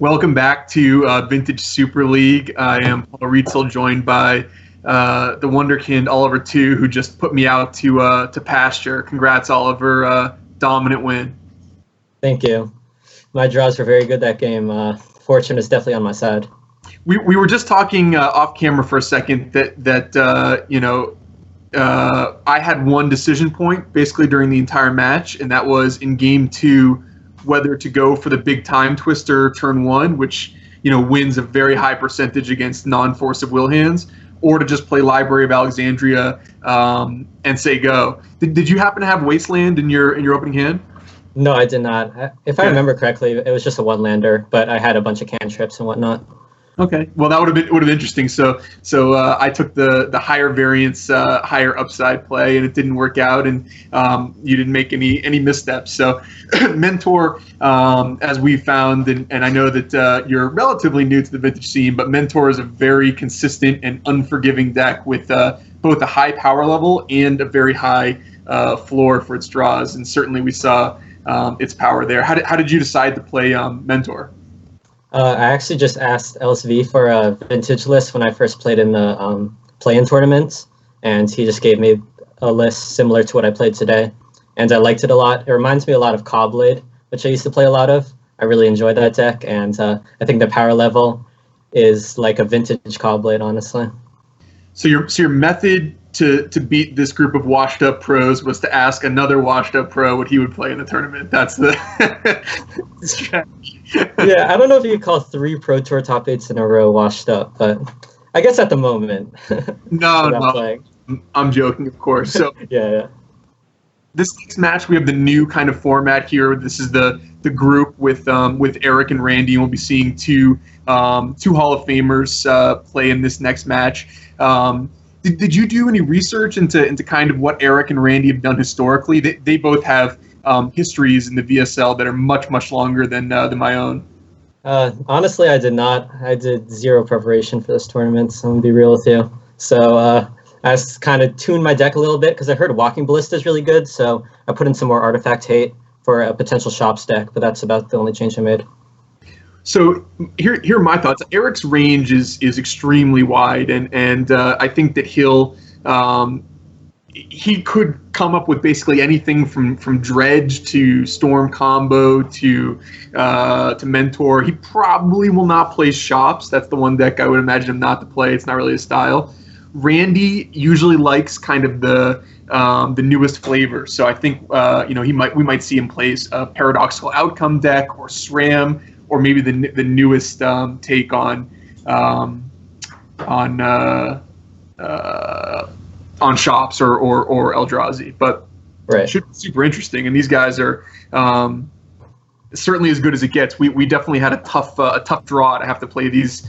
Welcome back to Vintage Super League. I am Paul Rietzel, joined by the wonderkind Oliver II, who just put me out to pasture. Congrats, Oliver! Dominant win. Thank you. My draws were very good that game. Fortune is definitely on my side. We were just talking off camera for a second that I had one decision point basically during the entire match, and that was in game 2. Whether to go for the big time twister turn 1, which wins a very high percentage against non-force of will hands, or to just play Library of Alexandria and say go. Did you happen to have Wasteland in your opening hand? No, I did not. If I remember correctly, it was just a one-lander, but I had a bunch of cantrips and whatnot. Okay, well that would have been interesting. So I took the higher variance, higher upside play, and it didn't work out, and you didn't make any missteps. So Mentor, as we found, and I know that you're relatively new to the vintage scene, but Mentor is a very consistent and unforgiving deck with both a high power level and a very high floor for its draws, and certainly we saw its power there. How did you decide to play Mentor? I actually just asked LSV for a vintage list when I first played in the play-in tournaments, and he just gave me a list similar to what I played today, and I liked it a lot. It reminds me a lot of Cobblade, which I used to play a lot of. I really enjoyed that deck, and I think the power level is like a vintage Cobblade, honestly. So your method to beat this group of washed up pros was to ask another washed up pro what he would play in the tournament. That's the strategy. Yeah, I don't know if you could call 3 Pro Tour top 8s in a row washed up, but I guess at the moment. No, I'm joking, of course. So yeah. This next match, we have the new kind of format here. This is the group with Eric and Randy, and we'll be seeing two Hall of Famers play in this next match. Did you do any research into kind of what Eric and Randy have done historically? They both have histories in the VSL that are much longer than my own. Honestly, I did not. I did zero preparation for this tournament, so I'm going to be real with you. So I just kind of tuned my deck a little bit because I heard Walking Ballista is really good, so I put in some more Artifact Hate for a potential Shops deck, but that's about the only change I made. So here are my thoughts. Eric's range is extremely wide, and I think that he could come up with basically anything from Dredge to Storm Combo to Mentor. He probably will not play Shops. That's the one deck I would imagine him not to play. It's not really his style. Randy usually likes kind of the newest flavor, so I think we might see him play a Paradoxical Outcome deck or SRAM, or maybe the newest take on Shops or Eldrazi, but right. It should be super interesting. And these guys are certainly as good as it gets. We definitely had a tough draw to have to play these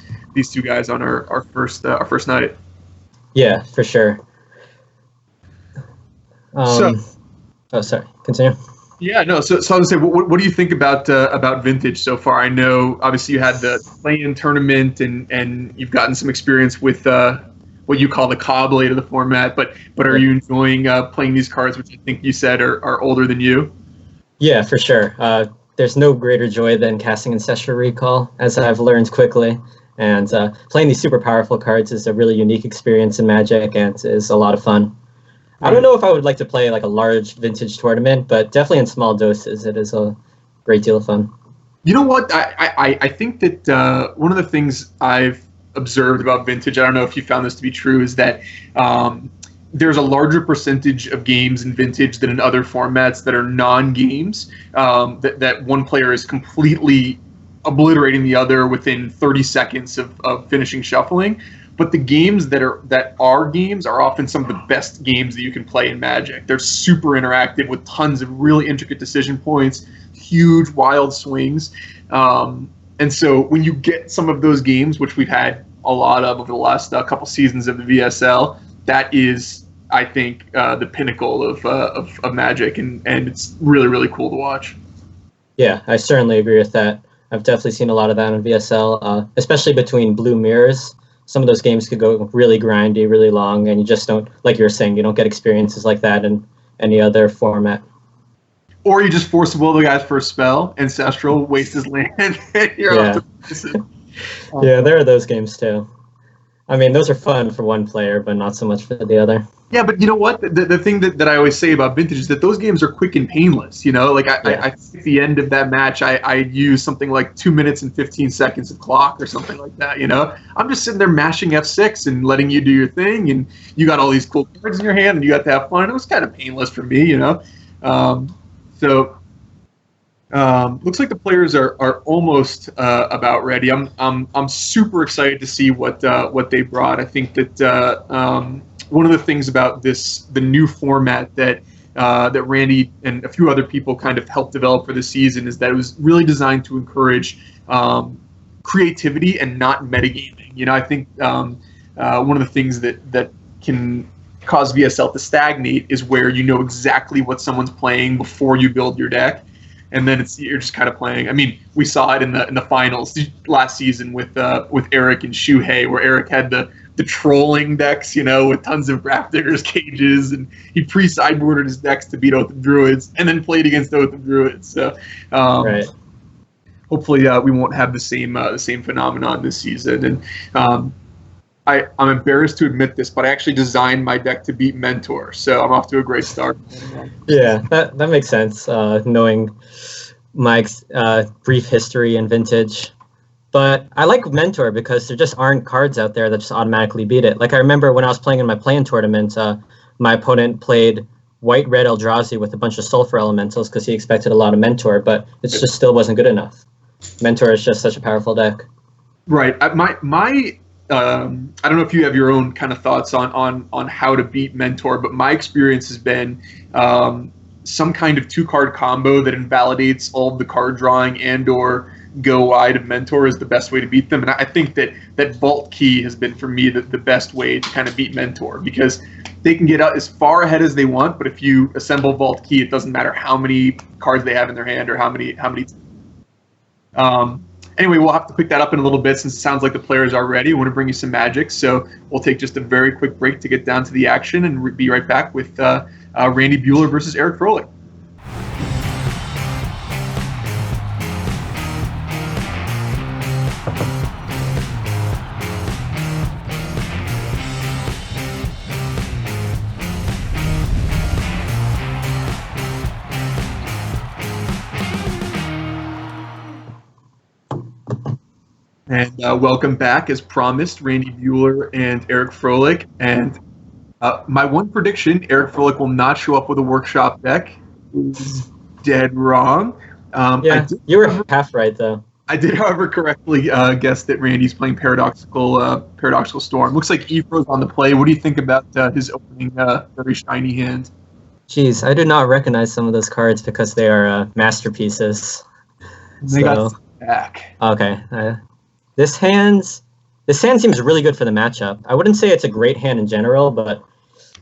two guys on our first night. Yeah, for sure. Oh, sorry. Continue. Yeah, no. So I was gonna say, what do you think about vintage so far? I know obviously you had the play-in tournament, and you've gotten some experience with what you call the Cobblade of the format. But are you enjoying playing these cards, which I think you said are older than you? Yeah, for sure. There's no greater joy than casting Ancestral Recall, as I've learned quickly. And playing these super powerful cards is a really unique experience in Magic, and is a lot of fun. I don't know if I would like to play like a large vintage tournament, but definitely in small doses, it is a great deal of fun. You know what? I think that one of the things I've observed about vintage, I don't know if you found this to be true, is that there's a larger percentage of games in vintage than in other formats that are non-games, that one player is completely obliterating the other within 30 seconds of finishing shuffling. But the games that are games are often some of the best games that you can play in Magic. They're super interactive with tons of really intricate decision points, huge wild swings. And so when you get some of those games, which we've had a lot of over the last couple seasons of the VSL, that is, I think, the pinnacle of Magic, and it's really cool to watch. Yeah, I certainly agree with that. I've definitely seen a lot of that in VSL, especially between Blue Mirrors. Some of those games could go really grindy, really long, and you just don't, like you were saying, you don't get experiences like that in any other format. Or you just force will the guy's first spell, Ancestral, waste his land, and you're Yeah. off to Yeah, there are those games too. I mean, those are fun for one player, but not so much for the other. Yeah, but you know what? The thing that I always say about Vintage is that those games are quick and painless. Like Yeah. at the end of that match, I use something like 2 minutes and 15 seconds of clock or something like that. I'm just sitting there mashing F6 and letting you do your thing, and you got all these cool cards in your hand, and you got to have fun. It was kind of painless for me. So looks like the players are almost about ready. I'm super excited to see what they brought. I think that one of the things about the new format that Randy and a few other people kind of helped develop for the season is that it was really designed to encourage creativity and not metagaming. I think one of the things that can cause VSL to stagnate is where you know exactly what someone's playing before you build your deck, and then you're just kind of playing. I mean, we saw it in the finals last season with Eric and Shuhei, where Eric had the trolling decks, with tons of Grafdigger's cages, and he pre-sideboarded his decks to beat Oath of Druids, and then played against Oath of Druids. So, Right. hopefully, we won't have the same phenomenon this season. And I'm embarrassed to admit this, but I actually designed my deck to beat Mentor, so I'm off to a great start. Yeah, that makes sense, knowing my brief history in Vintage. But I like Mentor because there just aren't cards out there that just automatically beat it. Like, I remember when I was playing in my play-in tournament, my opponent played white-red Eldrazi with a bunch of Sulfur Elementals because he expected a lot of Mentor, but it just still wasn't good enough. Mentor is just such a powerful deck. Right. I don't know if you have your own kind of thoughts on how to beat Mentor, but my experience has been some kind of 2-card combo that invalidates all of the card drawing and/or go wide of Mentor is the best way to beat them. And I think that Vault Key has been, for me, the best way to kind of beat Mentor, because they can get out as far ahead as they want, but if you assemble Vault Key, it doesn't matter how many cards they have in their hand or how many. Anyway, we'll have to pick that up in a little bit since it sounds like the players are ready. I want to bring you some Magic, so we'll take just a very quick break to get down to the action and be right back with Randy Buehler versus Eric Froehlich. And welcome back, as promised, Randy Buehler and Eric Froehlich. And my one prediction, Eric Froehlich will not show up with a workshop deck, is dead wrong. Yeah, you were half right, though. I did, however, correctly guess that Randy's playing Paradoxical Storm. Looks like Ephro's on the play. What do you think about his opening very shiny hand? Jeez, I do not recognize some of those cards because they are masterpieces. They got back. Okay. This hand seems really good for the matchup. I wouldn't say it's a great hand in general, but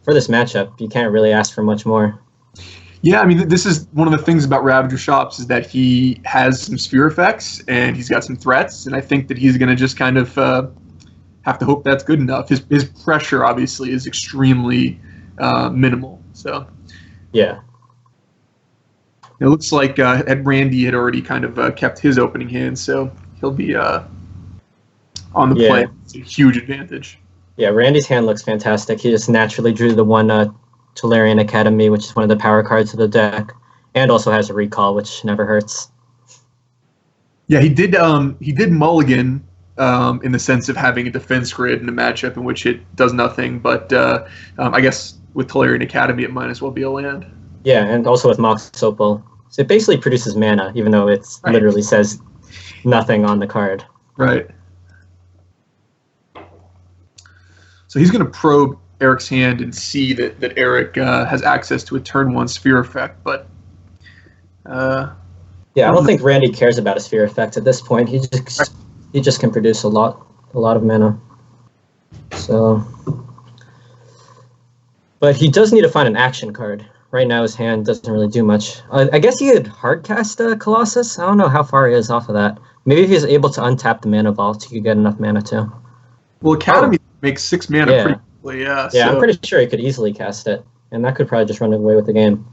for this matchup, you can't really ask for much more. Yeah, I mean, this is one of the things about Ravager Shops is that he has some sphere effects and he's got some threats, and I think that he's going to just kind of have to hope that's good enough. His pressure, obviously, is extremely minimal. So yeah. It looks like Randy had already kind of kept his opening hand, so he'll be on the play. It's a huge advantage. Yeah, Randy's hand looks fantastic. He just naturally drew the one Tolarian Academy, which is one of the power cards of the deck, and also has a recall, which never hurts. Yeah, he did mulligan in the sense of having a defense grid in a matchup in which it does nothing, but I guess with Tolarian Academy it might as well be a land. Yeah, and also with Mox Opal. So it basically produces mana, even though it literally says nothing on the card. Right. So he's going to probe Eric's hand and see that Eric has access to a turn 1 sphere effect, but yeah, I don't think Randy cares about a sphere effect at this point. He just can produce a lot of mana. So, but he does need to find an action card. Right now his hand doesn't really do much. I guess he could hardcast Colossus. I don't know how far he is off of that. Maybe if he's able to untap the mana vault, he could get enough mana too. Well, Academy makes 6 mana pretty quickly, yeah. Yeah, so I'm pretty sure he could easily cast it, and that could probably just run away with the game.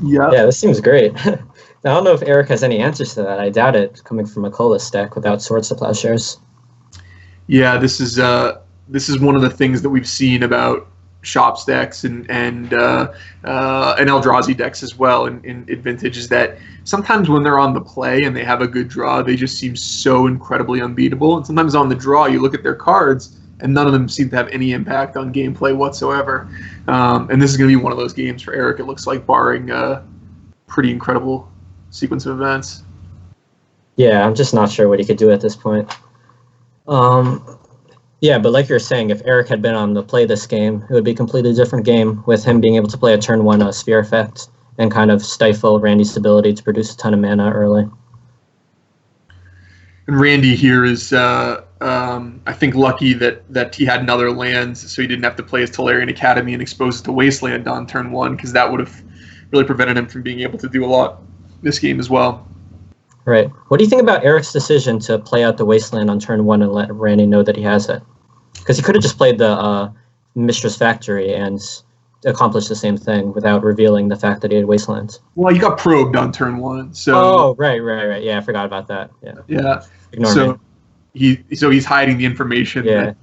Yeah. Yeah, this seems great. I don't know if Eric has any answers to that. I doubt it, coming from a Colas deck without Swords to Plowshares. Yeah, this is one of the things that we've seen about shops decks and Eldrazi decks as well in Vintage is that sometimes when they're on the play and they have a good draw, they just seem so incredibly unbeatable. And sometimes on the draw, you look at their cards and none of them seem to have any impact on gameplay whatsoever. And this is going to be one of those games for Eric. It looks like, barring a pretty incredible sequence of events. Yeah, I'm just not sure what he could do at this point. Yeah, but like you're saying, if Eric had been on the play this game, it would be a completely different game with him being able to play a turn 1 sphere effect and kind of stifle Randy's ability to produce a ton of mana early. And Randy here is, I think, lucky that he had another land, so he didn't have to play his Tolarian Academy and expose it to Wasteland on turn 1, because that would have really prevented him from being able to do a lot this game as well. Right. What do you think about Eric's decision to play out the Wasteland on turn 1 and let Randy know that he has it? Because he could have just played the Mistress Factory and accomplished the same thing without revealing the fact that he had Wastelands. Well, you got probed on turn 1, so... Oh, right. Yeah, I forgot about that. Yeah. Ignore me. He's hiding the information. Yeah.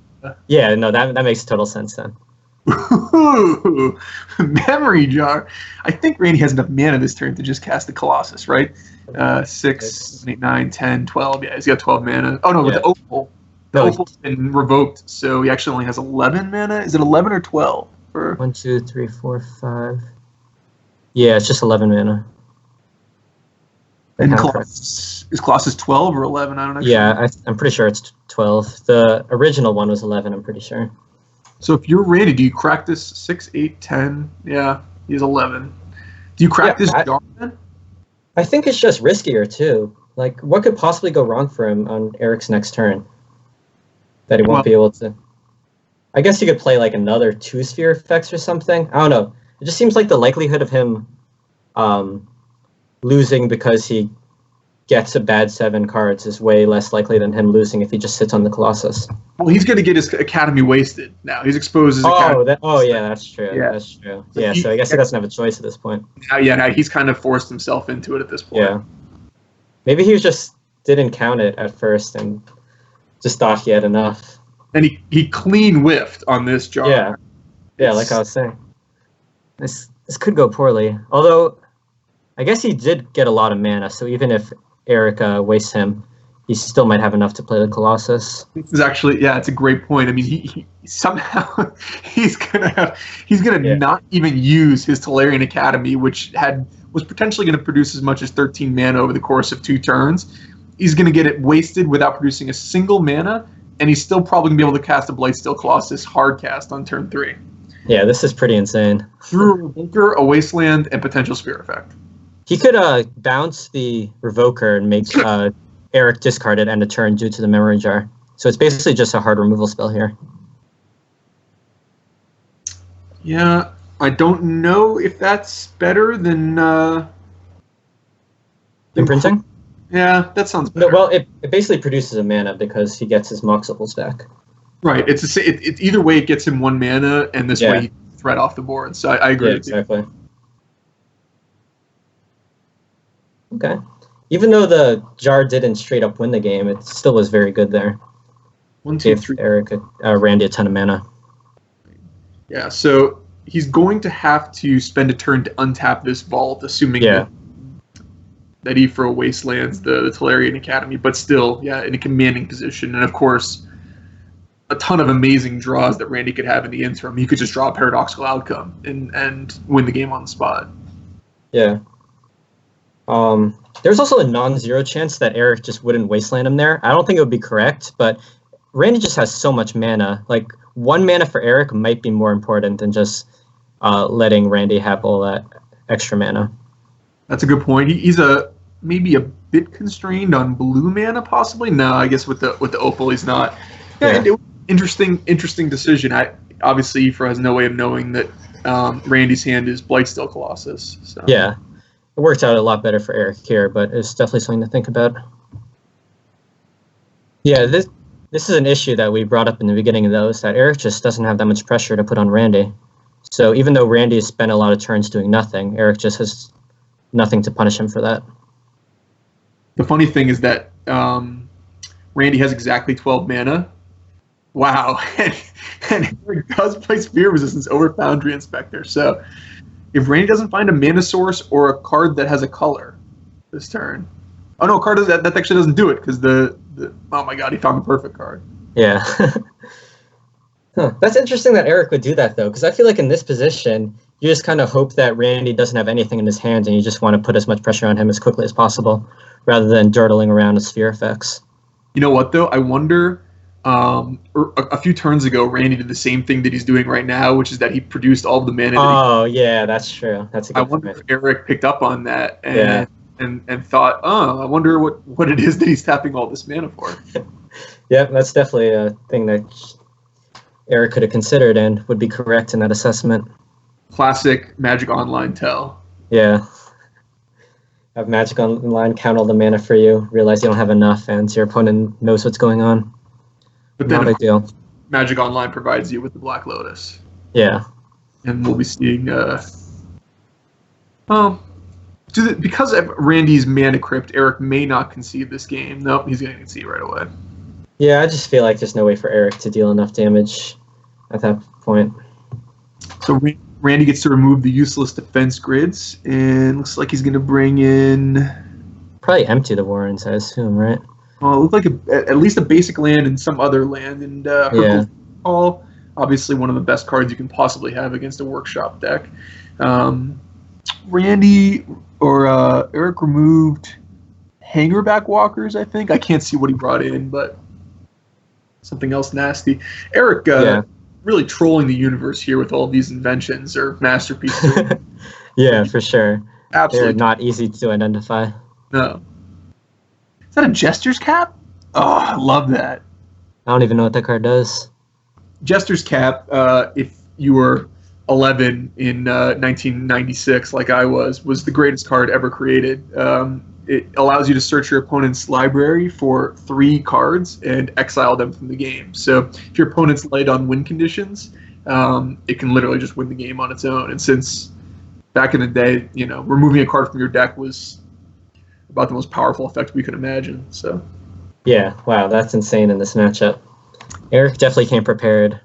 Yeah, no, that makes total sense then. Ooh, memory jar. I think Randy has enough mana this turn to just cast the Colossus, right? 6, 7, 8, 9, 10, 12. Yeah, he's got 12 mana. Oh, no, with the Opal. The Opal's been revoked, so he actually only has 11 mana. Is it 11 or 12? 1, 2, 3, 4, 5. Yeah, it's just 11 mana. And is Colossus 12 or 11? I don't know. Yeah, I'm pretty sure it's 12. The original one was 11, I'm pretty sure. So if you're Randy, do you crack this 6, 8, 10? Yeah, he's 11. Do you crack this jar then? I think it's just riskier too. Like, what could possibly go wrong for him on Eric's next turn that he won't be able to? I guess he could play like another 2 sphere effects or something. I don't know. It just seems like the likelihood of him losing because he gets a bad 7 cards is way less likely than him losing if he just sits on the Colossus. Well, he's going to get his Academy wasted now. He's exposed his Academy. Yeah, that's true. Yeah. That's true. Yeah, so I guess he doesn't have a choice at this point. Now he's kind of forced himself into it at this point. Yeah. Maybe he just didn't count it at first and just thought he had enough. And he clean whiffed on this jar. Yeah, like I was saying. This could go poorly. Although, I guess he did get a lot of mana, so even if Eric wastes him, he still might have enough to play the Colossus. This is actually, it's a great point. I mean, he somehow he's gonna not even use his Tolarian Academy, which was potentially going to produce as much as 13 mana over the course of 2 turns. He's going to get it wasted without producing a single mana, and he's still probably going to be able to cast a Blightsteel Colossus hard cast on turn 3. Yeah, this is pretty insane. Through a Revoker, a Wasteland, and potential Spear Effect. He could bounce the Revoker and make Eric discard it end a turn due to the Memory Jar. So it's basically just a hard removal spell here. Yeah, I don't know if that's better than Imprinting? Yeah, that sounds better. No, well, it basically produces a mana because he gets his Mox Opals back. Right. It's either way it gets him 1 mana, and this way he can threat off the board. So I agree. Yeah, exactly. Okay. Even though the jar didn't straight up win the game, it still was very good there. 1, 2, 3. Eric, Randy a ton of mana. Yeah, so he's going to have to spend a turn to untap this vault, assuming that he for Wastelands the Tolarian Academy, but still, in a commanding position. And of course, a ton of amazing draws that Randy could have in the interim. He could just draw a Paradoxical Outcome and win the game on the spot. Yeah. There's also a non-zero chance that Eric just wouldn't Wasteland him there. I don't think it would be correct, but Randy just has so much mana. Like, 1 mana for Eric might be more important than just letting Randy have all that extra mana. That's a good point. He's maybe a bit constrained on blue mana, possibly. No, I guess with the Opal, he's not. Interesting decision. Obviously, Ifra has no way of knowing that Randy's hand is Blightsteel Colossus. So. Yeah. It worked out a lot better for Eric here, but it's definitely something to think about. Yeah, this is an issue that we brought up in the beginning, though, is that Eric just doesn't have that much pressure to put on Randy. So even though Randy spent a lot of turns doing nothing, Eric just has nothing to punish him for that. The funny thing is that Randy has exactly 12 mana. Wow. and Eric does play Sphere Resistance over Foundry Inspector. So if Randy doesn't find a mana source or a card that has a color this turn. Oh, no, a card that actually doesn't do it because oh my god, he found the perfect card. Yeah. Huh. That's interesting that Eric would do that, though, because I feel like in this position, you just kind of hope that Randy doesn't have anything in his hands and you just want to put as much pressure on him as quickly as possible rather than dirtling around with sphere effects. You know what, though? I wonder, a few turns ago, Randy did the same thing that he's doing right now, which is that he produced all of the mana. Oh, yeah, that's true. That's a good I wonder point. if Eric picked up on that and thought, oh, I wonder what it is that he's tapping all this mana for. Yeah, that's definitely a thing that Eric could have considered and would be correct in that assessment. Classic Magic Online tell. Yeah. Have Magic Online count all the mana for you, realize you don't have enough, and your opponent knows what's going on. But then Not a big deal. Magic Online provides you with the Black Lotus. Yeah. And we'll be seeing because of Randy's Mana Crypt, Eric may not concede this game. Nope, he's going to concede right away. Yeah, I just feel like there's no way for Eric to deal enough damage at that point. So Randy gets to remove the useless defense grids, and looks like he's going to bring in... Probably empty the Warrens, I assume, right? Well, it looked like at least a basic land and some other land. And Yeah. Call, obviously one of the best cards you can possibly have against a workshop deck. Randy or Eric removed Hangerback Walkers, I think. I can't see what he brought in, but something else nasty. Eric really trolling the universe here with all these inventions or masterpieces. Yeah, for sure. Absolutely. They're not easy to identify. No. Is that a Jester's Cap? Oh, I love that. I don't even know what that card does. Jester's Cap, if you were 11 in 1996, like I was the greatest card ever created. It allows you to search your opponent's library for 3 cards and exile them from the game. So if your opponent's light on win conditions, it can literally just win the game on its own. And since back in the day, removing a card from your deck was about the most powerful effect we could imagine. So yeah, wow, that's insane in this matchup. Eric definitely came prepared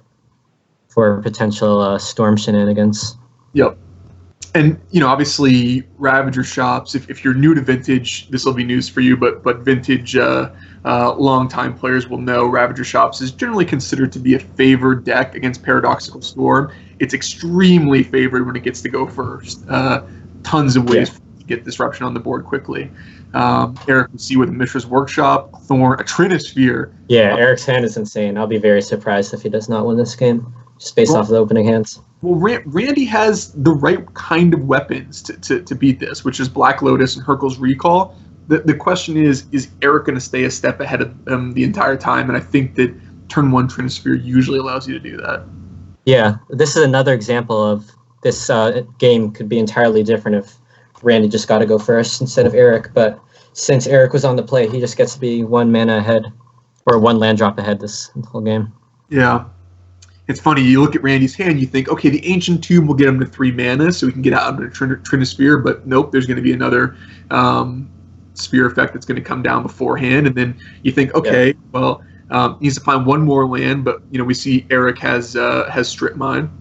for potential Storm shenanigans. Yep. And, obviously, Ravager shops, if you're new to Vintage, this will be news for you, but Vintage long-time players will know Ravager shops is generally considered to be a favored deck against Paradoxical Storm. It's extremely favored when it gets to go first. Tons of ways to get disruption on the board quickly. Eric can see with Mishra's Workshop, Thorn, a Trinisphere. Yeah, Eric's hand is insane. I'll be very surprised if he does not win this game, just based off the opening hands. Well, Randy has the right kind of weapons to beat this, which is Black Lotus and Hurkyl's Recall. The question is Eric going to stay a step ahead of them the entire time? And I think that turn 1 Trinisphere usually allows you to do that. Yeah, this is another example of this game could be entirely different if Randy just got to go first instead of Eric. But since Eric was on the play, he just gets to be 1 mana ahead, or 1 land drop ahead this whole game. Yeah. It's funny, you look at Randy's hand, you think, okay, the Ancient Tomb will get him to 3 mana, so we can get out of the Trinisphere, but nope, there's going to be another sphere effect that's going to come down beforehand, and then you think, okay, well, he needs to find 1 more land, but we see Eric has Strip Mine.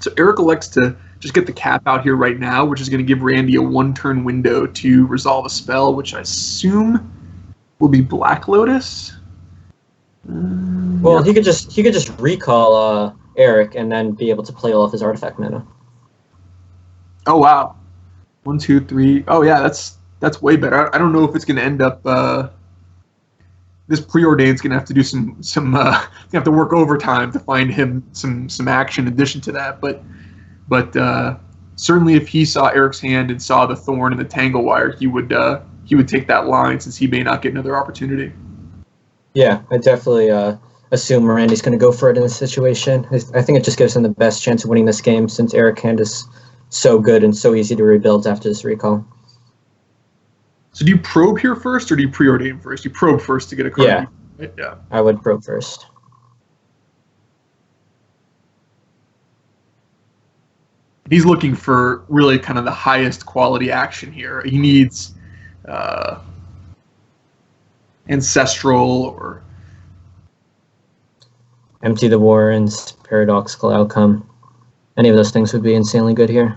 So Eric elects to just get the cap out here right now, which is going to give Randy a 1-turn window to resolve a spell, which I assume will be Black Lotus. Well, he could just recall Eric and then be able to play all of his artifact mana. Oh wow, 1, 2, 3. Oh yeah, that's way better. I don't know if it's going to end up. This Preordained's going to have to do some have to work overtime to find him some action in addition to that. But certainly if he saw Eric's hand and saw the Thorn and the Tangle Wire, he would take that line since he may not get another opportunity. Yeah, I definitely assume Randy's going to go for it in this situation. I think it just gives him the best chance of winning this game since Eric's hand is so good and so easy to rebuild after this recall. So do you probe here first, or do you preordain first? You probe first to get a card. Yeah, right? Yeah. I would probe first. He's looking for really kind of the highest quality action here. He needs Ancestral or Empty the Warrens, Paradoxical Outcome. Any of those things would be insanely good here.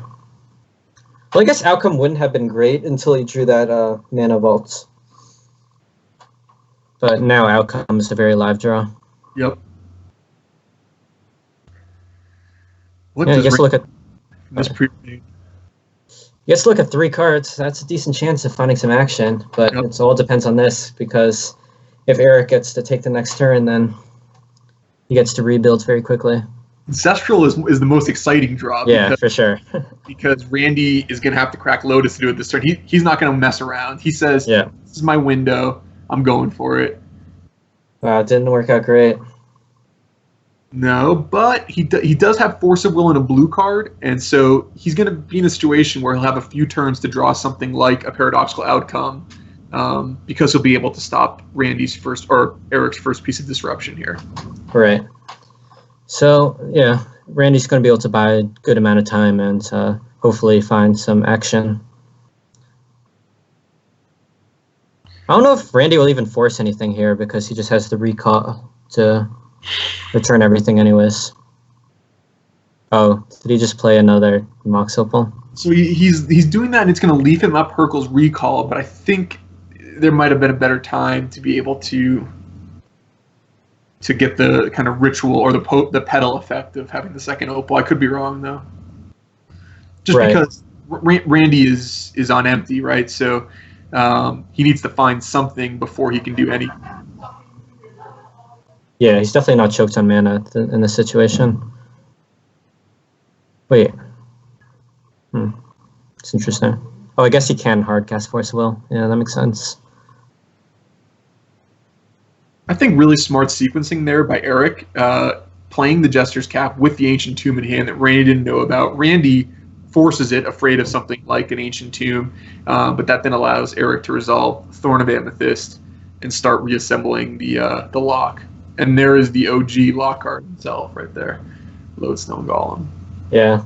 Well, I guess Outcome wouldn't have been great until he drew that Mana Vaults. But now Outcome is a very live draw. Yep. What you guess look at this You guess look at 3 cards. That's a decent chance of finding some action, but it all depends on this, because if Eric gets to take the next turn, then he gets to rebuild very quickly. Ancestral is the most exciting draw. Yeah, for sure. Because Randy is going to have to crack Lotus to do it this turn. He's not going to mess around. He says, yeah, this is my window. I'm going for it. Wow, it didn't work out great. No, but he does have Force of Will and a blue card, and so he's going to be in a situation where he'll have a few turns to draw something like a Paradoxical Outcome, because he'll be able to stop Randy's first or Eric's first piece of disruption here. Right. So yeah, Randy's going to be able to buy a good amount of time and hopefully find some action. I don't know if Randy will even force anything here, because he just has the recall to return everything anyways. Oh, did he just play another Mox Opal? So he's doing that, and it's going to leave him up Hercule's recall, but I think there might have been a better time to be able to get the kind of ritual or the pedal effect of having the second Opal. I could be wrong, though. Just right. Because Randy is on empty, right? So he needs to find something before he can do anything. Yeah, he's definitely not choked on mana in this situation. Wait. It's interesting. Oh, I guess he can hard cast Force of Will. Yeah, that makes sense. I think really smart sequencing there by Eric, playing the Jester's Cap with the Ancient Tomb in hand that Randy didn't know about. Randy forces it, afraid of something like an Ancient Tomb, but that then allows Eric to resolve Thorn of Amethyst and start reassembling the lock. And there is the OG lock card himself right there, Lodestone Golem. Yeah.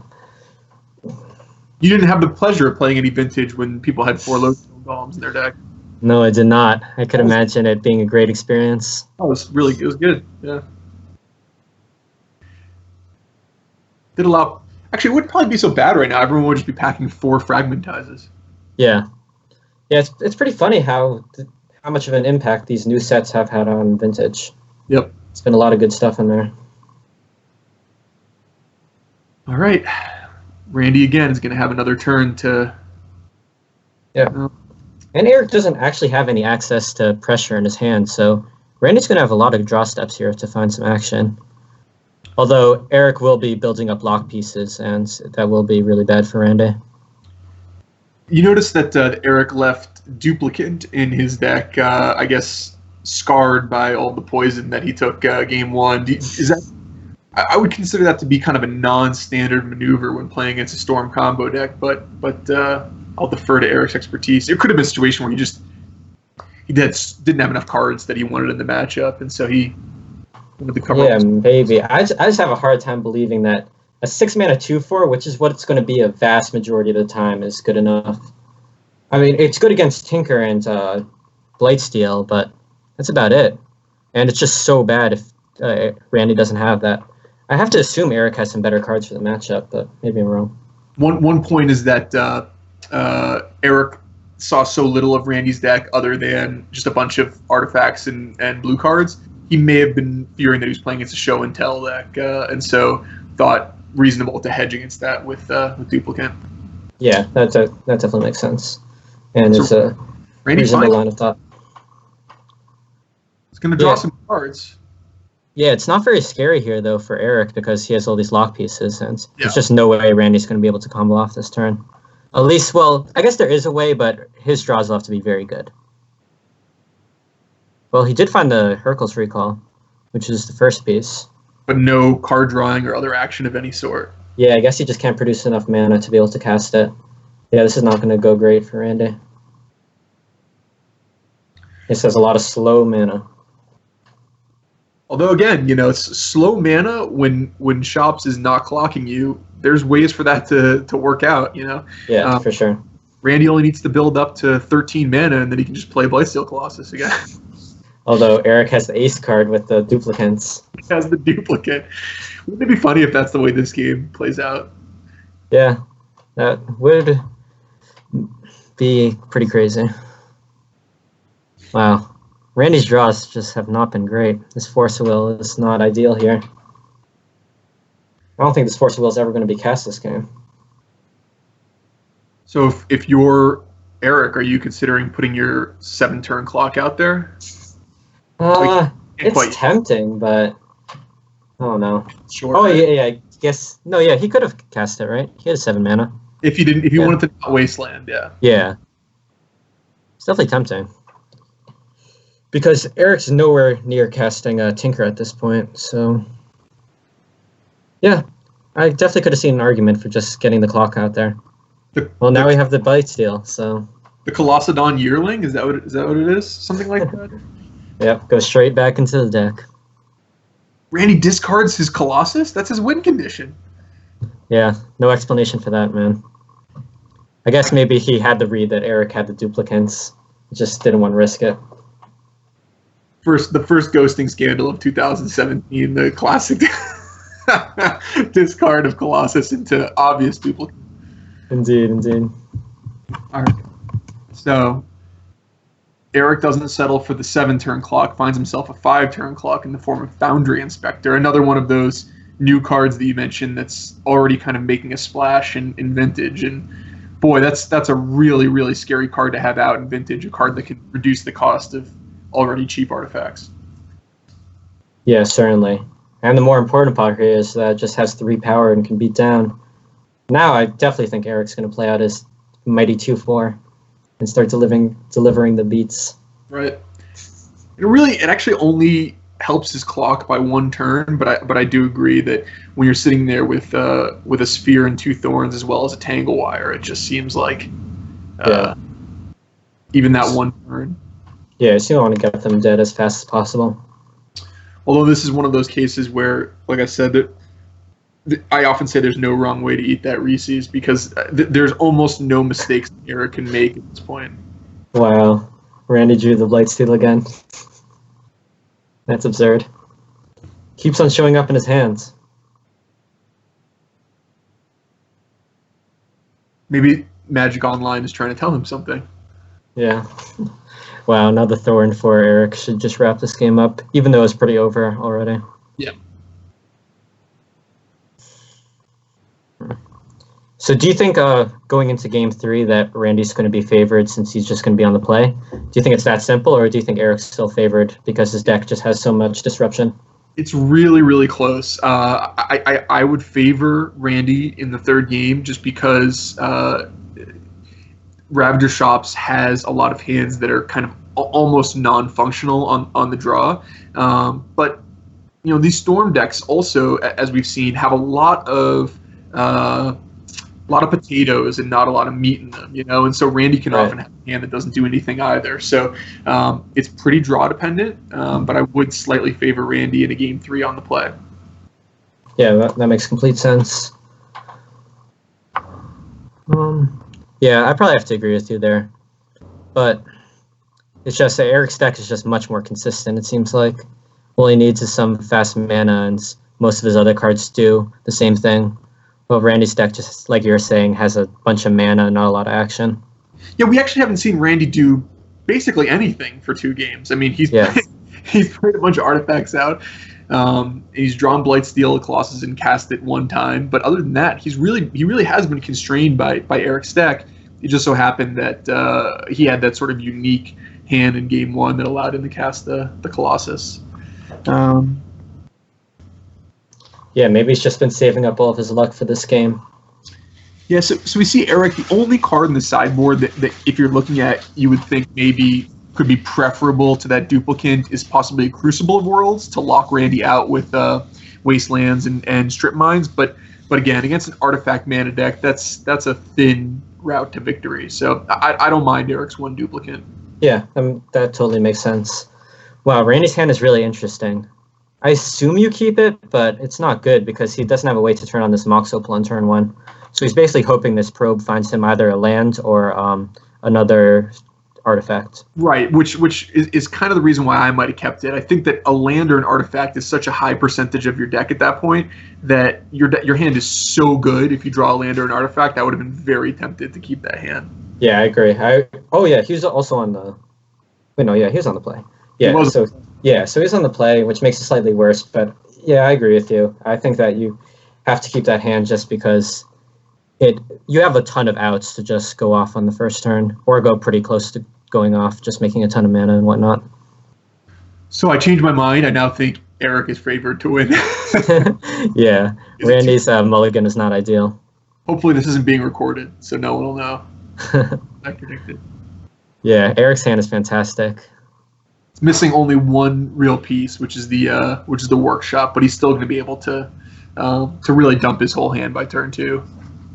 You didn't have the pleasure of playing any Vintage when people had 4 Lodestone Golems in their deck. No, I did not. I could imagine it being a great experience. Oh, it was good. Yeah. Did allow. Actually, it wouldn't probably be so bad right now. Everyone would just be packing 4 Fragmentizes. Yeah. Yeah, it's pretty funny how much of an impact these new sets have had on Vintage. Yep. It's been a lot of good stuff in there. All right. Randy again is going to have another turn to. Yeah. And Eric doesn't actually have any access to pressure in his hand, so Randy's going to have a lot of draw steps here to find some action. Although Eric will be building up lock pieces, and that will be really bad for Randy. You notice that Eric left Duplicant in his deck, I guess, scarred by all the poison that he took game 1. Is that? I would consider that to be kind of a non-standard maneuver when playing against a Storm combo deck, but I'll defer to Eric's expertise. It could have been a situation where he didn't have enough cards that he wanted in the matchup, and so he wanted to cover. Yeah, maybe. I just have a hard time believing that a 6-mana 2/4, which is what it's going to be a vast majority of the time, is good enough. I mean, it's good against Tinker and Blightsteel, but that's about it. And it's just so bad if Randy doesn't have that. I have to assume Eric has some better cards for the matchup, but maybe I'm wrong. One point is that Eric saw so little of Randy's deck other than just a bunch of artifacts and blue cards. He may have been fearing that he was playing against a show and tell deck, and so thought reasonable to hedge against that with Duplicant. Yeah, that definitely makes sense, and so it's a reasonable line of thought. It's going to draw some cards. Yeah, it's not very scary here, though, for Eric, because he has all these lock pieces, and there's just no way Randy's going to be able to combo off this turn. At least, well, I guess there is a way, but his draws will have to be very good. Well, he did find the Hercule's Recall, which is the first piece. But no card drawing or other action of any sort. Yeah, I guess he just can't produce enough mana to be able to cast it. Yeah, this is not going to go great for Randy. This has a lot of slow mana. Although again, slow mana when Shops is not clocking you there's ways for that to work out, you know? Yeah, for sure. Randy only needs to build up to 13 mana, and then he can just play Blightsteel Colossus again. Although Eric has the ace card with the duplicates. He has the duplicate. Wouldn't it be funny if that's the way this game plays out? Yeah, that would be pretty crazy. Wow. Randy's draws just have not been great. This Force of Will is not ideal here. I don't think this Force of Will is ever going to be cast this game. So if you're Eric, are you considering putting your 7-turn clock out there? It's tempting, but I don't know. Sure. Oh yeah, I guess no. Yeah, he could have cast it, right? He had 7 mana. If you wanted to not Wasteland, yeah. Yeah, it's definitely tempting. Because Eric's nowhere near casting Tinker at this point, so yeah, I definitely could have seen an argument for just getting the clock out there. Well, now we have the Blightsteel, so the Colossadon Yearling, is that what it is? Something like that. Yep, go straight back into the deck. Randy discards his Colossus? That's his win condition. Yeah, no explanation for that, man. I guess maybe he had to read that Eric had the duplicates. Just didn't want to risk it. The first ghosting scandal of 2017, the classic discard of Colossus into obvious duplicate. Indeed. All right. So Eric doesn't settle for the 7-turn clock, finds himself a 5-turn clock in the form of Foundry Inspector, another one of those new cards that you mentioned that's already kind of making a splash in Vintage. And boy, that's a really, really scary card to have out in Vintage, a card that can reduce the cost of already cheap artifacts. Yeah, certainly. And the more important part here is that it just has 3 power and can beat down. Now I definitely think Eric's going to play out his Mighty 2/4 and start delivering the beats. Right. It actually only helps his clock by 1 turn, but I do agree that when you're sitting there with a Sphere and 2 Thorns as well as a Tangle Wire, it just seems like even that 1 turn. Yeah, so you want to get them dead as fast as possible. Although this is one of those cases where, like I said, that I often say there's no wrong way to eat that Reese's because there's almost no mistakes Eric can make at this point. Wow. Randy drew the Blightsteel again. That's absurd. Keeps on showing up in his hands. Maybe Magic Online is trying to tell him something. Yeah. Wow, now the Thorn for Eric should just wrap this game up, even though it's pretty over already. Yeah. So do you think going into Game 3 that Randy's going to be favored since he's just going to be on the play? Do you think it's that simple, or do you think Eric's still favored because his deck just has so much disruption? It's really, really close. I would favor Randy in the 3rd game just because Ravager Shops has a lot of hands that are kind of almost non-functional on the draw. But you know, these Storm decks also, as we've seen, have a lot of potatoes and not a lot of meat in them, you know, and so Randy can often have a hand that doesn't do anything either. So it's pretty draw dependent, but I would slightly favor Randy in a Game 3 on the play. Yeah, that makes complete sense. Yeah, I probably have to agree with you there, but it's just that Eric's deck is just much more consistent. It seems like all he needs is some fast mana, and most of his other cards do the same thing. Well, Randy's deck, just like you were saying, has a bunch of mana and not a lot of action. Yeah, we actually haven't seen Randy do basically anything for 2 games. I mean, he's played a bunch of artifacts out. He's drawn Blightsteel Colossus and cast it 1 time, but other than that, he really has been constrained by Eric's deck. It just so happened that he had that sort of unique hand in Game 1 that allowed him to cast the Colossus. Yeah, maybe he's just been saving up all of his luck for this game. Yeah, so we see Eric, the only card in the sideboard that if you're looking at, you would think maybe could be preferable to that duplicate is possibly a Crucible of Worlds to lock Randy out with Wastelands and Strip Mines. But again, against an artifact mana deck, that's a thin route to victory. So I don't mind Eric's 1 duplicate. Yeah, that totally makes sense. Wow, Randy's hand is really interesting. I assume you keep it, but it's not good because he doesn't have a way to turn on this Mox Opal on turn 1. So he's basically hoping this probe finds him either a land or another artifact. Right, which is kind of the reason why I might have kept it. I think that a land or an artifact is such a high percentage of your deck at that point that your hand is so good. If you draw a land or an artifact, I would have been very tempted to keep that hand. Yeah, I agree. Oh yeah, he was also on the. Wait, no, yeah, he was on the play. Yeah, so he's on the play, which makes it slightly worse. But yeah, I agree with you. I think that you have to keep that hand just because you have a ton of outs to just go off on the first turn or go pretty close to going off, just making a ton of mana and whatnot. So I changed my mind. I now think Eric is favored to win. Yeah, Randy's mulligan is not ideal. Hopefully this isn't being recorded, so no one will know. I predicted. Yeah, Eric's hand is fantastic. It's missing only one real piece, which is the workshop, but he's still going to be able to really dump his whole hand by turn 2.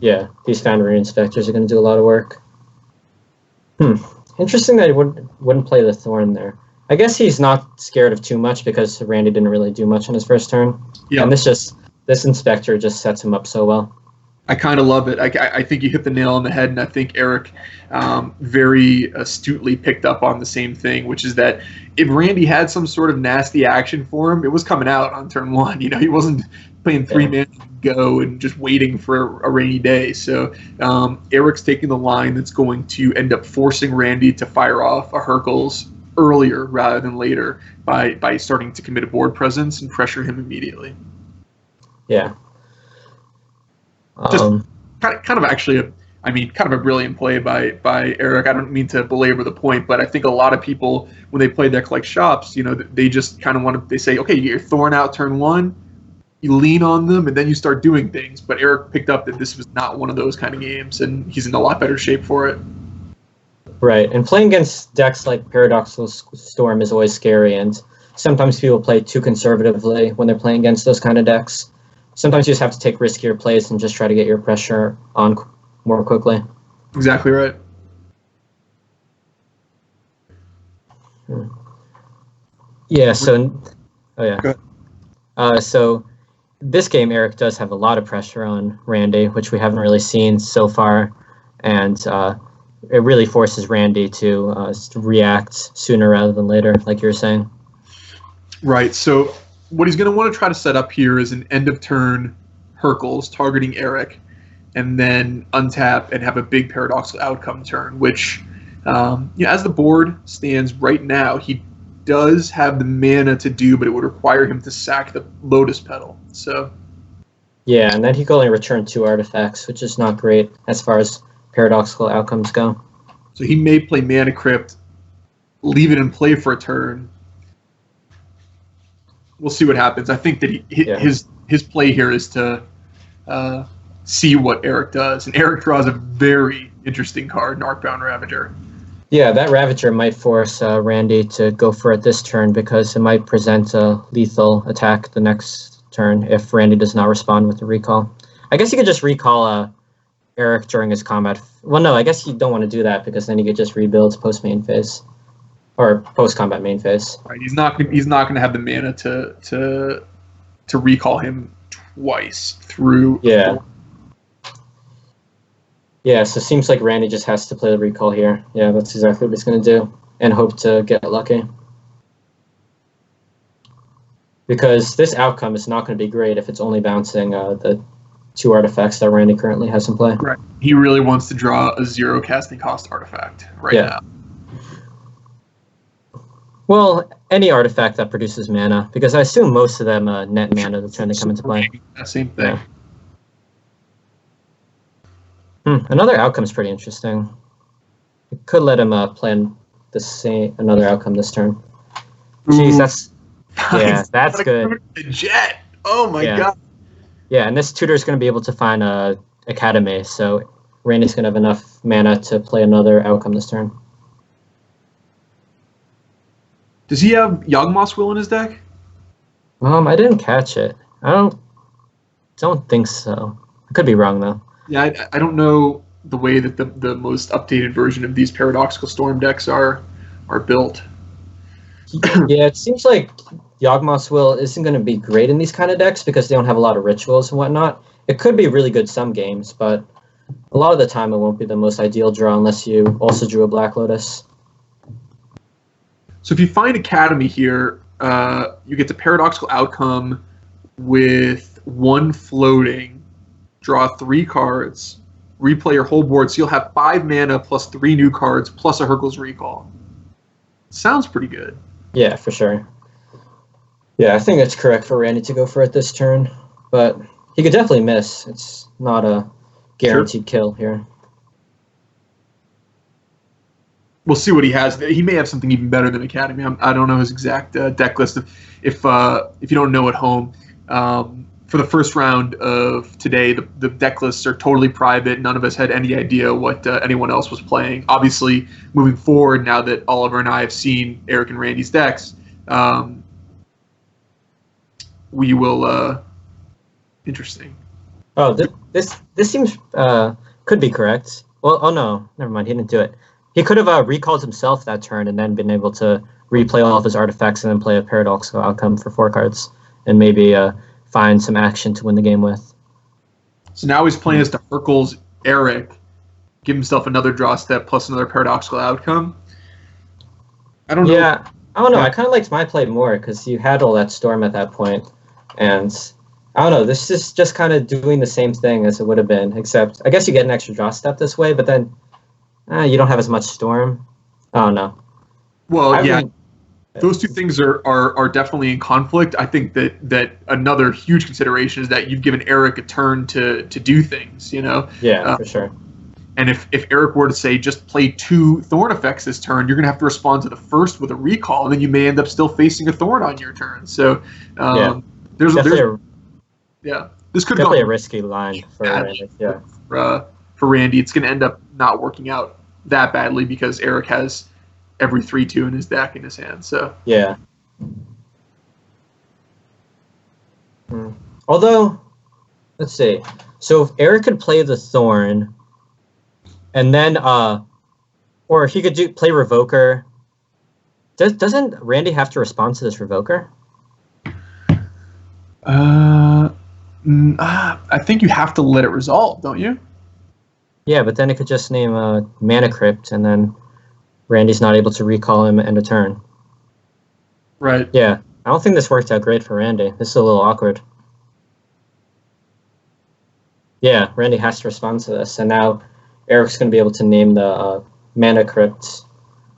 Yeah, these Foundry Inspectors are going to do a lot of work. Interesting that he wouldn't play the Thorn there. I guess he's not scared of too much because Randy didn't really do much on his first turn. Yeah. And this Inspector just sets him up so well. I kind of love it. I think you hit the nail on the head, and I think Eric very astutely picked up on the same thing, which is that if Randy had some sort of nasty action for him, it was coming out on turn 1. You know, he wasn't playing 3 mana go and just waiting for a rainy day. So Eric's taking the line that's going to end up forcing Randy to fire off a Hercules earlier rather than later by starting to commit a board presence and pressure him immediately. Yeah. Just kind of a brilliant play by Eric. I don't mean to belabor the point, but I think a lot of people, when they play decks like Shops, you know, they just kind of they say, okay, you get your Thorn out turn 1, you lean on them, and then you start doing things. But Eric picked up that this was not one of those kind of games, and he's in a lot better shape for it. Right, and playing against decks like Paradoxical Storm is always scary, and sometimes people play too conservatively when they're playing against those kind of decks. Sometimes you just have to take riskier plays and just try to get your pressure on more quickly. Exactly right. Yeah, so... Oh, yeah. So this game, Eric does have a lot of pressure on Randy, which we haven't really seen so far, and it really forces Randy to react sooner rather than later, like you were saying. Right, so what he's going to want to try to set up here is an end-of-turn Hercules targeting Eric, and then untap and have a big paradoxical outcome turn, which, as the board stands right now, he does have the mana to do, but it would require him to sack the Lotus Petal. So, yeah, and then he can only return 2 artifacts, which is not great as far as paradoxical outcomes go. So he may play Mana Crypt, leave it in play for a turn. We'll see what happens. I think that his play here is to see what Eric does, and Eric draws a very interesting card, Arcbound Ravager. Yeah, that Ravager might force Randy to go for it this turn because it might present a lethal attack the next turn if Randy does not respond with the recall. I guess you could just recall Eric during his combat. Well, no, I guess you don't want to do that because then you could just rebuild post-main phase. Or post-combat main phase. Right, he's not going to have the mana to recall him twice through. Yeah. Yeah, so it seems like Randy just has to play the recall here. Yeah, that's exactly what he's going to do, and hope to get lucky. Because this outcome is not going to be great if it's only bouncing the 2 artifacts that Randy currently has in play. Right. He really wants to draw a 0 casting cost artifact now. Well, any artifact that produces mana, because I assume most of them net mana the turn they come into play. Same thing. Yeah. Another outcome is pretty interesting. It could let him plan another outcome this turn. Jeez, that's good. The jet. Oh my god. Yeah, and this tutor is going to be able to find a Academy, so Randy's going to have enough mana to play another outcome this turn. Does he have Yawgmoth's Will in his deck? I didn't catch it. I don't think so. I could be wrong though. Yeah, I don't know the way that the most updated version of these Paradoxical Storm decks are built. Yeah, it seems like Yawgmoth's Will isn't going to be great in these kind of decks because they don't have a lot of rituals and whatnot. It could be really good some games, but a lot of the time it won't be the most ideal draw unless you also drew a Black Lotus. So if you find Academy here, you get the paradoxical outcome with 1 floating, draw 3 cards, replay your whole board, so you'll have 5 mana plus 3 new cards plus a Hurkyl's Recall. Sounds pretty good. Yeah, for sure. Yeah, I think it's correct for Randy to go for it this turn, but he could definitely miss. It's not a guaranteed kill here. We'll see what he has. He may have something even better than Academy. I don't know his exact deck list. If you don't know at home, for the first round of today, the deck lists are totally private. None of us had any idea what anyone else was playing. Obviously, moving forward, now that Oliver and I have seen Eric and Randy's decks, we will. Interesting. Oh, this seems could be correct. Well, oh no, never mind. He didn't do it. He could have recalled himself that turn and then been able to replay all of his artifacts and then play a paradoxical outcome for 4 cards and maybe find some action to win the game with. So now he's playing as to Hurkyl's Eric, give himself another draw step plus another paradoxical outcome. I don't know. Yeah, I don't know. I kind of liked my play more because you had all that storm at that point, and I don't know. This is just kind of doing the same thing as it would have been, except I guess you get an extra draw step this way, but then you don't have as much storm. I don't know. Well, yeah. Those two things are definitely in conflict. I think that another huge consideration is that you've given Eric a turn to do things, you know? Yeah, for sure. And if Eric were to say just play 2 Thorn effects this turn, you're going to have to respond to the first with a recall, and then you may end up still facing a Thorn on your turn. So this could definitely a risky line for Randy. Yeah. For Randy, it's going to end up not working out that badly because Eric has every 3/2 in his deck in his hand. So yeah. Although, let's see. So if Eric could play the Thorn, and then or he could play Revoker. Doesn't Randy have to respond to this Revoker? I think you have to let it resolve, don't you? Yeah, but then it could just name Mana Crypt, and then Randy's not able to recall him end a turn. Right. Yeah, I don't think this worked out great for Randy. This is a little awkward. Yeah, Randy has to respond to this, and now Eric's going to be able to name the Mana Crypt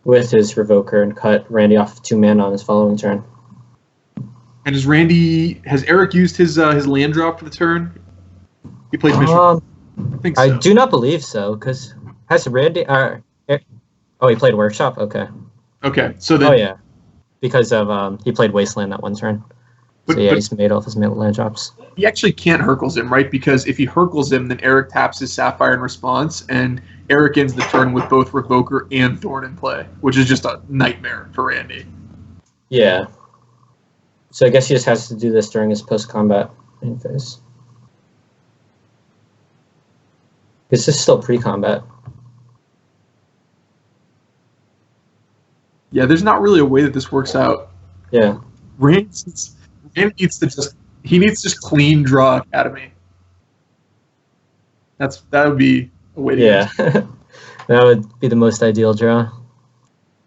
with his Revoker and cut Randy off 2 mana on his following turn. And has Eric used his land drop for the turn? He played Mission. I think so. I do not believe so, because has Randy... he played Workshop? Okay. Okay, so then... Oh, yeah. Because of he played Wasteland that one turn. But he's made off his land drops. He actually can't Hurkyl's him, right? Because if he Hurkyl's him, then Eric taps his Sapphire in response, and Eric ends the turn with both Revoker and Thorn in play, which is just a nightmare for Randy. Yeah. So I guess he just has to do this during his post-combat phase. This is still pre-combat. Yeah, there's not really a way that this works out. Yeah. Randy needs to just clean draw Academy. That would be a way to that would be the most ideal draw.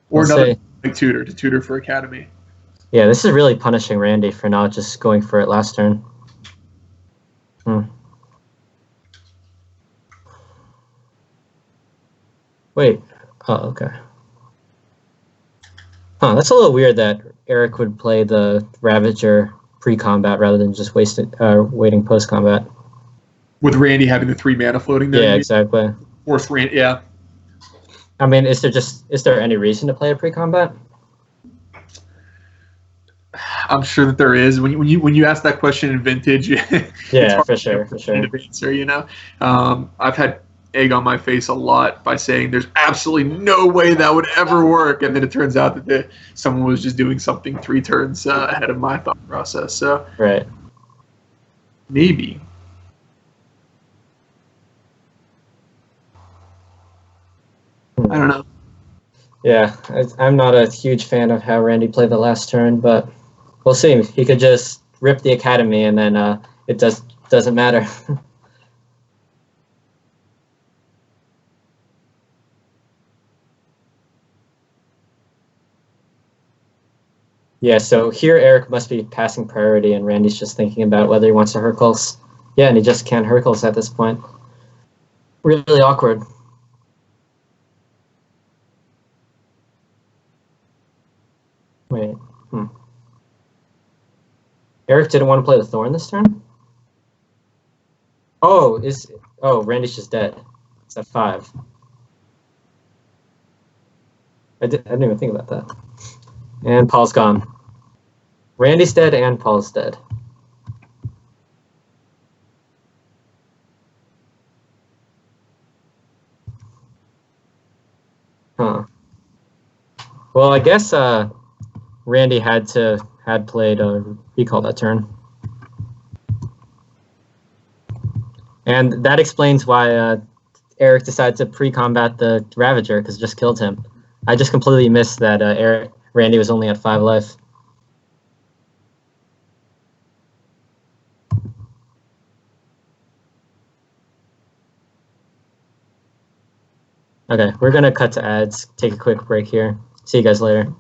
Or another tutor for Academy. Yeah, this is really punishing Randy for not just going for it last turn. Wait. Oh, okay. Huh, that's a little weird that Eric would play the Ravager pre-combat rather than just waiting post-combat. With Randy having the 3 mana floating there? Yeah, exactly. Force Randy, yeah. I mean, is there any reason to play a pre-combat? I'm sure that there is. When you ask that question in Vintage, yeah, for sure. Answer, you know, I've had egg on my face a lot by saying there's absolutely no way that would ever work, and then it turns out that someone was just doing something 3 turns ahead of my thought process. So right, maybe. I don't know. Yeah, I'm not a huge fan of how Randy played the last turn, but we'll see. He could just rip the academy, and then it doesn't matter. Yeah, so here Eric must be passing priority, and Randy's just thinking about whether he wants to Hercules. Yeah, and he just can't Hercules at this point. Really awkward. Wait. Eric didn't want to play the Thorn this turn? Oh, Randy's just dead. It's at 5. I didn't even think about that. And Paul's gone. Randy's dead and Paul's dead. Huh. Well, I guess Randy had played a recall that turn. And that explains why Eric decided to pre-combat the Ravager, because it just killed him. I just completely missed that Randy was only at 5 life. Okay, we're going to cut to ads, take a quick break here. See you guys later.